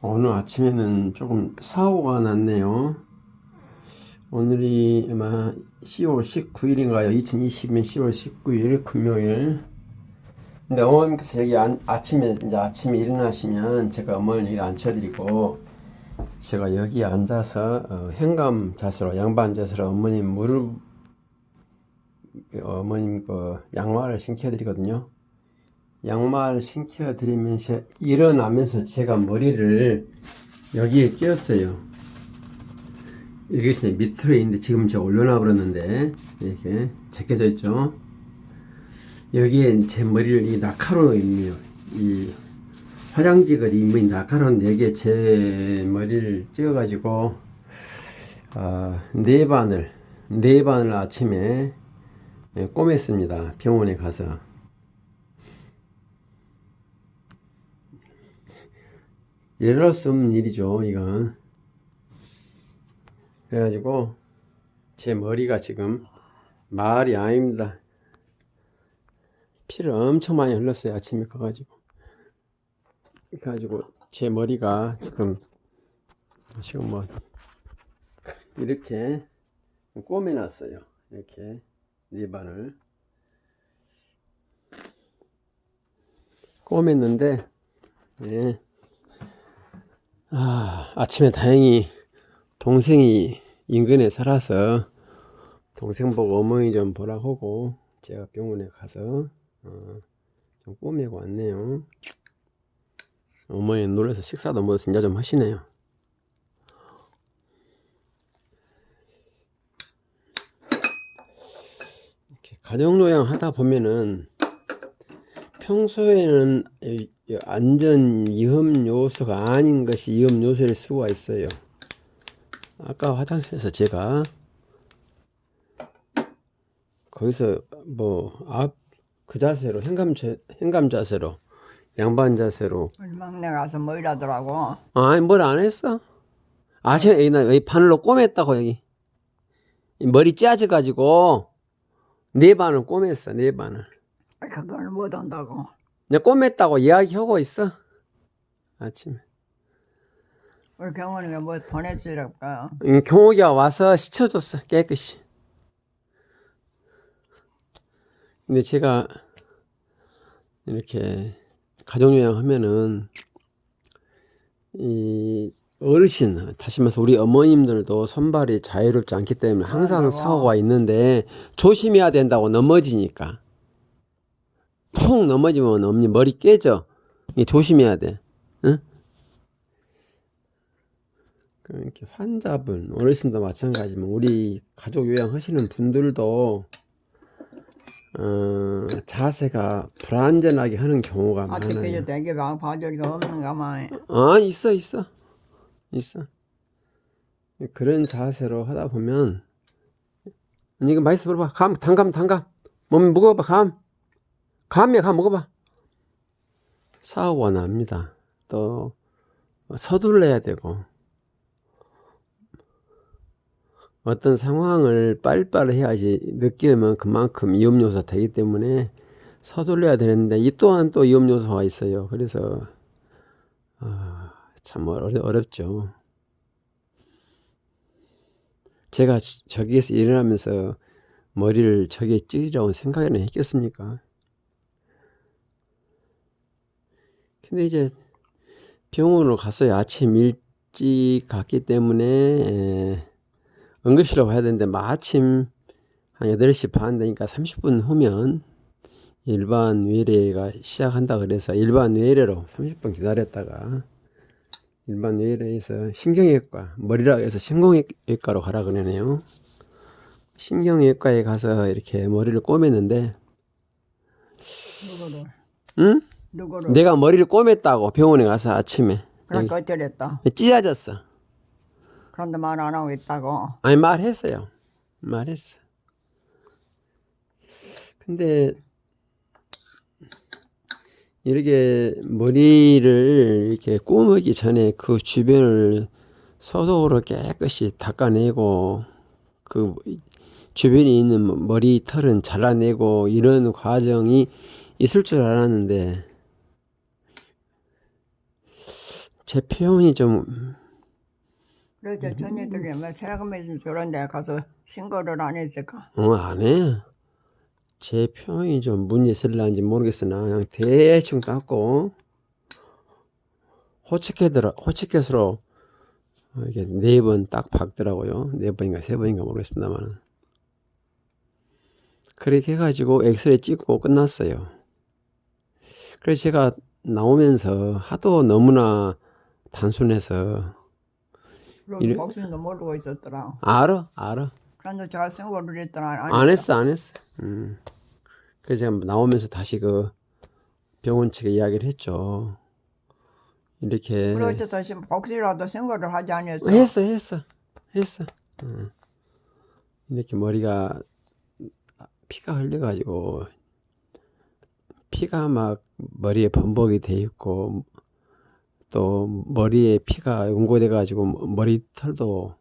오늘 아침에는 조금 사고가 났네요. 오늘이 아마 10월 19일인가요? 2020년 10월 19일 금요일. 근데 어머님께서 여기 아침에 일어나시면 제가 어머니 여기 앉혀드리고 제가 여기 앉아서 현감 자세로 양반 자세로 어머님 그 양말을 신겨드리거든요. 양말 신겨드리면서 일어나면서 제가 머리를 여기에 찧었어요. 이게 밑으로 있는데 지금 제가 올려놔 버렸는데 이렇게 제껴져 있죠. 여기에 제 머리를 이 낙하로 있네요. 이 화장지가 이 낙하로는 여기에 제 머리를 찍어가지고 네 반을 아침에 꼬맸습니다. 병원에 가서. 이럴 수 없는 일이죠, 이건. 그래가지고 제 머리가 지금 말이 아닙니다. 피를 엄청 많이 흘렸어요, 아침에 가가지고. 그래가지고 제 머리가 지금 뭐 이렇게 꼬매놨어요. 이렇게 네 반을 꼬맸는데, 예. 아침에 다행히 동생이 인근에 살아서 동생 보고 어머니 좀 보라고 하고 제가 병원에 가서 좀 꼬매고 왔네요. 어머니 놀라서 식사도 못해서 이제 좀 하시네요. 이렇게 가정요양 하다 보면은 평소에는 안전 위험 요소가 아닌 것이 위험 요소일 수가 있어요. 아까 화장실에서 제가 거기서 그 자세로 현감 자세로 양반 자세로 막내 가서 뭐 이러더라고. 아니 뭘 안 했어. 아침에 여기 바늘로 꼬맸다고. 여기 머리 짜져 가지고 네 반을 꼬맸어. 네 반을. 그걸 못 한다고. 내가 꼬맸다고 이야기하고 있어 아침에. 우리 병원에 뭐 보냈으니까. 경호기가 와서 씻어줬어, 깨끗이. 근데 제가 이렇게 가정요양 하면은 이 어르신, 다시 말해서 우리 어머님들도 손발이 자유롭지 않기 때문에 항상 사고가 있는데 조심해야 된다고. 넘어지니까 푹 넘어지면 엄니 머리 깨져. 조심해야 돼. 응? 이렇게 환자분, 어르신도 마찬가지지만 우리 가족 요양 하시는 분들도 자세가 불안전하게 하는 경우가 많아요. 아직까지 되게 봐주리가 없는가만. 있어. 그런 자세로 하다 보면, 이거 맛있어 먹어봐. 담감. 몸 먹어봐. 감이야, 먹어봐. 사고가 납니다. 또 서둘러야 되고, 어떤 상황을 빨리빨리 해야지 느끼면 그만큼 위험요소가 되기 때문에 서둘러야 되는데, 이 또한 또 위험요소가 있어요. 그래서 참 어렵죠. 제가 저기에서 일어나면서 머리를 저기에 찌르려고 생각이나 했겠습니까? 근데 이제 병원으로 갔어요. 아침 일찍 갔기 때문에 응급실로 가야 되는데 마침 한 8시 반 되니까 30분 후면 일반 외래가 시작한다 그래서 일반 외래로 30분 기다렸다가 일반 외래에서 신경외과, 머리라고 해서 신경외과로 가라 그러네요. 신경외과에 가서 이렇게 머리를 꼬맸는데, 누구를? 응? 누구를? 내가 머리를 꼬맸다고 병원에 가서 아침에. 그러니까 어쩌랬다. 찢어졌어. 그런데 말 안 하고 있다고. 아니 말했어요. 근데 이렇게 머리를 이렇게 꼬매기 전에 그 주변을 소독으로 깨끗이 닦아내고 그 주변에 있는 머리털은 잘라내고 이런 과정이 있을 줄 알았는데 제 표현이 좀, 그래서 전이들이 뭐 세금에서 저런 데 가서 신고를 안 했을까? 안 해. 제 표현이 좀 문제 있을란지 모르겠으나, 그냥 대충 닦고, 호치켓으로 이게 4번 딱 박더라고요. 4번인가 3번인가 모르겠습니다만. 그렇게 해가지고 엑스레이 찍고 끝났어요. 그래서 제가 나오면서 하도 너무나 단순해서, 그리고 복싱도 모르고 있었더라. 알아. 그런데 제가 신고를 했더라. 안 했어. 그래서 제가 나오면서 다시 그 병원 측에 이야기를 했죠. 이렇게. 그럴 때 지금 복싱이라도 신고를 하지 않았어. 했어. 이렇게 머리가 피가 흘려가지고, 피가 막 머리에 범벅이 돼 있고, 또 머리에 피가 응고돼 가지고 머리털도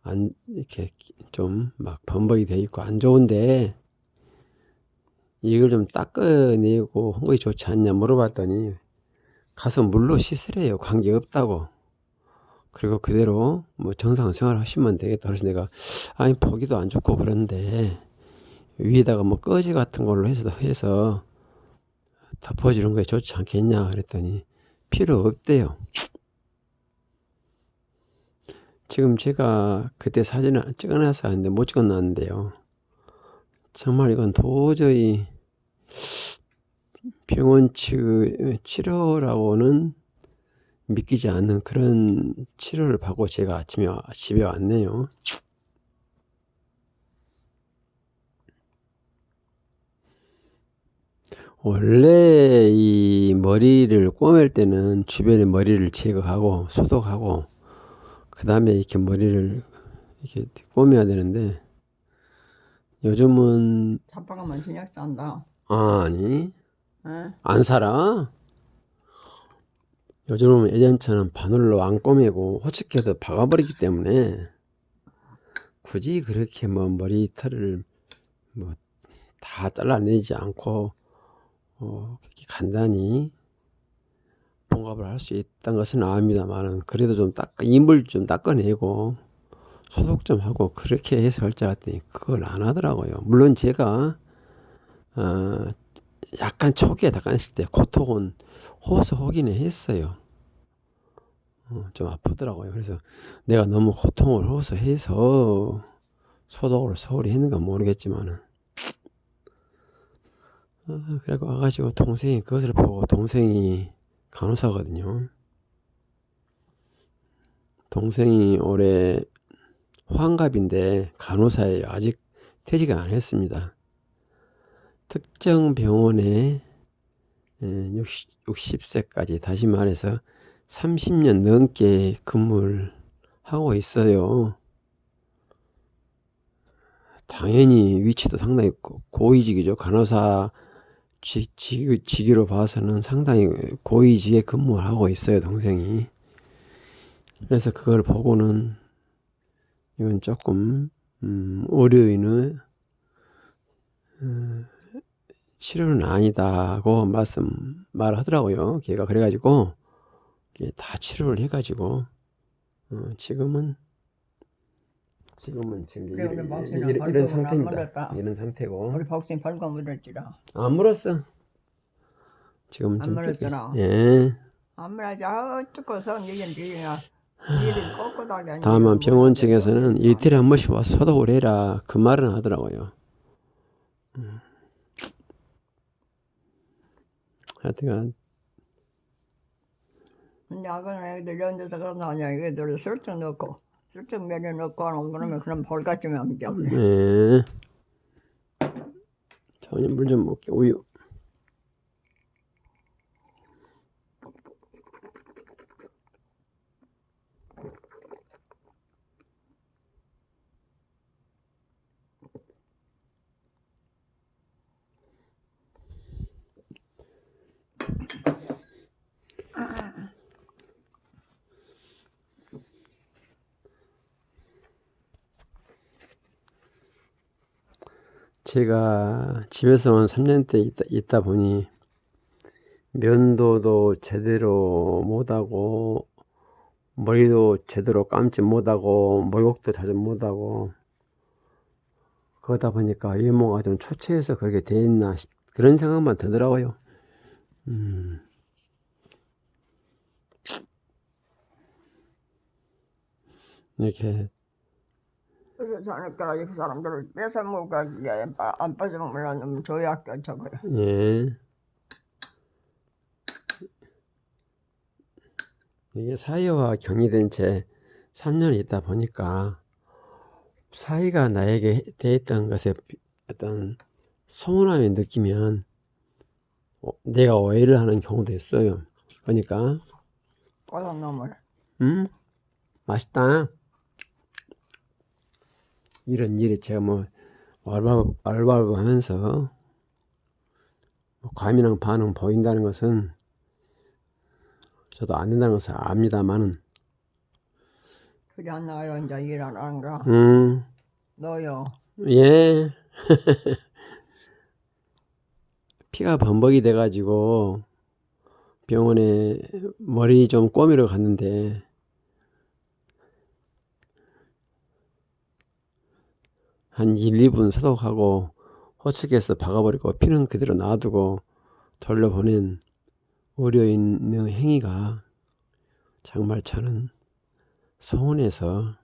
안 이렇게 좀 막 범벅이 돼 있고 안 좋은데, 이걸 좀 닦아내고 한 것이 좋지 않냐 물어봤더니 가서 물로 씻으래요. 관계 없다고. 그리고 그대로 뭐 정상생활 하시면 되겠다. 그래서 내가 아니 보기도 안 좋고 그런데 위에다가 뭐 꺼지 같은 걸로 해서 덮어주는 게 좋지 않겠냐 그랬더니 필요 없대요. 지금 제가 그때 사진을 찍어놔서 하는데 못 찍어놨는데요. 정말 이건 도저히 병원 측 치료라고는 믿기지 않는 그런 치료를 받고 제가 아침에 집에 왔네요. 원래 이 머리를 꼬맬 때는 주변에 머리를 제거하고 소독하고 그 다음에 이렇게 머리를 이렇게 꼬매야 되는데, 요즘은 잡아가면 저녁 산다. 아니 응? 안 살아. 요즘은 예전처럼 바늘로 안 꼬매고 호치케도 박아버리기 때문에 굳이 그렇게 뭐 머리털을 뭐 다 잘라내지 않고 그렇게 간단히 봉갑을 할 수 있다는 것은 압니다만, 그래도 좀 이물 좀 닦아내고 소독 좀 하고 그렇게 해서 할 줄 알았더니 그걸 안 하더라고요. 물론 제가 약간 초기에 닦았을 때 고통은 호소하기는 했어요. 좀 아프더라고요. 그래서 내가 너무 고통을 호소해서 소독을 소홀히 했는가 모르겠지만은, 그래고 와가지고 동생이 그것을 보고, 동생이 간호사거든요. 동생이 올해 환갑인데 간호사예요. 아직 퇴직을 안 했습니다. 특정 병원에 60세까지, 다시 말해서 30년 넘게 근무를 하고 있어요. 당연히 위치도 상당히 고위직이죠. 간호사 직위로 봐서는 상당히 고위직에 근무를 하고 있어요, 동생이. 그래서 그걸 보고는 이건 조금 의료인의 치료는 아니다고 말하더라고요. 걔가. 그래가지고 다 치료를 해가지고 지금은 지금 그래, 우리 박씨는 이런 벌금을 안 상태입니다. 물었다. 이런 상태고. 우리 박씨 벌금 물었지라. 안 물었어. 지금은 안 좀 물었잖아. 예. 안 물었지. 어쩌고서 니는 니가 니를 꺾어다가 다만 병원 측에서는 이틀에 한 번씩 와서 소독을 해라, 그 말은 하더라고요. 하여튼간 근데 아까 애들 이런 데서 그런 거 아니야. 애들 설탕 넣고 설탕 면에 넣고 하는 그러면 그럼 벌같으면 안 돼. 예. 자, 물 좀 먹게. 우유. 제가 집에서만 3년째 있다 보니 면도도 제대로 못하고 머리도 제대로 감지 못하고 목욕도 자주 못하고 그러다 보니까 외모가 좀 초췌해서 그렇게 돼 있나 그런 생각만 들더라고요. 이렇게 그래서 자네가 이 사람들을 뺏어 먹어가지고 안 뺏어먹으면 너무 조약게 저거요. 예. 이게 사이와 격리된 채 3년이 있다 보니까 사이가 나에게 돼 있던 것에 어떤 서운함이 느끼면 내가 오해를 하는 경우도 있어요. 그러니까 꼬선 놈을. 맛있다. 이런 일이 제가 뭐 알바하고 하면서 과민한 반응 보인다는 것은 저도 안 된다는 것을 압니다만은 그리 안 나가요 이제 일 안 하는가. 너요. 예. 피가 범벅이 돼가지고 병원에 머리 좀 꼬미러 갔는데 한 1, 2분 소독하고 호치기에서 박아버리고 피는 그대로 놔두고 돌려보낸 의료인의 행위가 정말 저는 서운해서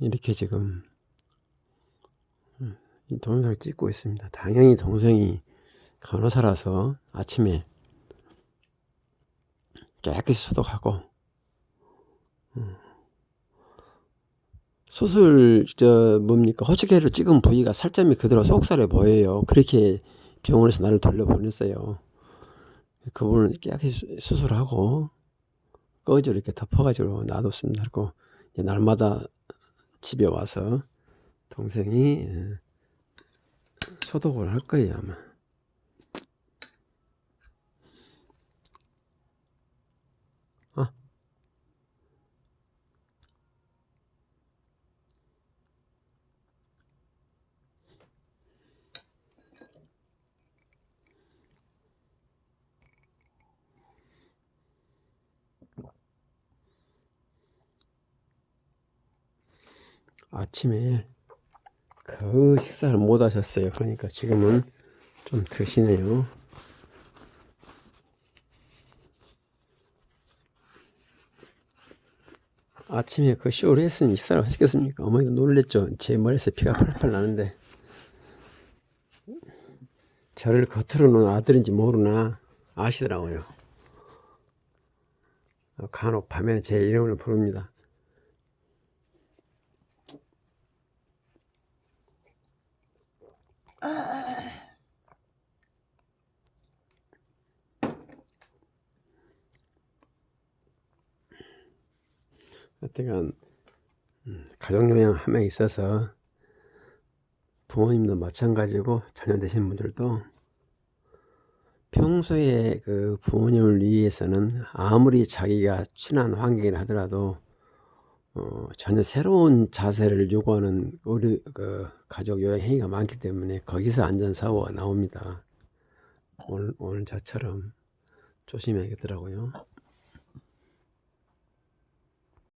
이렇게 지금 이 동영상을 찍고 있습니다. 당연히 동생이 간호사라서 아침에 깨끗이 소독하고 수술 호치기를 찍은 부위가 살점이 그대로 속살에 보여요. 그렇게 병원에서 나를 돌려보냈어요. 그 부분을 깨끗이 수술하고 꺼지로 이렇게 덮어가지고 놔뒀습니다. 그리고 이제 날마다 집에 와서 동생이 소독을 할 거예요 아마. 아침에 그 식사를 못 하셨어요. 그러니까 지금은 좀 드시네요. 아침에 그 쇼를 했으니 식사를 하시겠습니까? 어머니도 놀랬죠. 제 머리에서 피가 팔팔 나는데 저를 겉으로는 아들인지 모르나 아시더라고요. 간혹 밤에 제 이름을 부릅니다. 하여튼간 가족요양 한 명 있어서 부모님도 마찬가지고 자녀 되신 분들도 평소에 그 부모님을 위해서는 아무리 자기가 친한 환경이라 하더라도 전혀 새로운 자세를 요구하는 우리 그 가족 요양 행위가 많기 때문에 거기서 안전사고가 나옵니다. 오늘 저처럼 조심해야겠더라고요.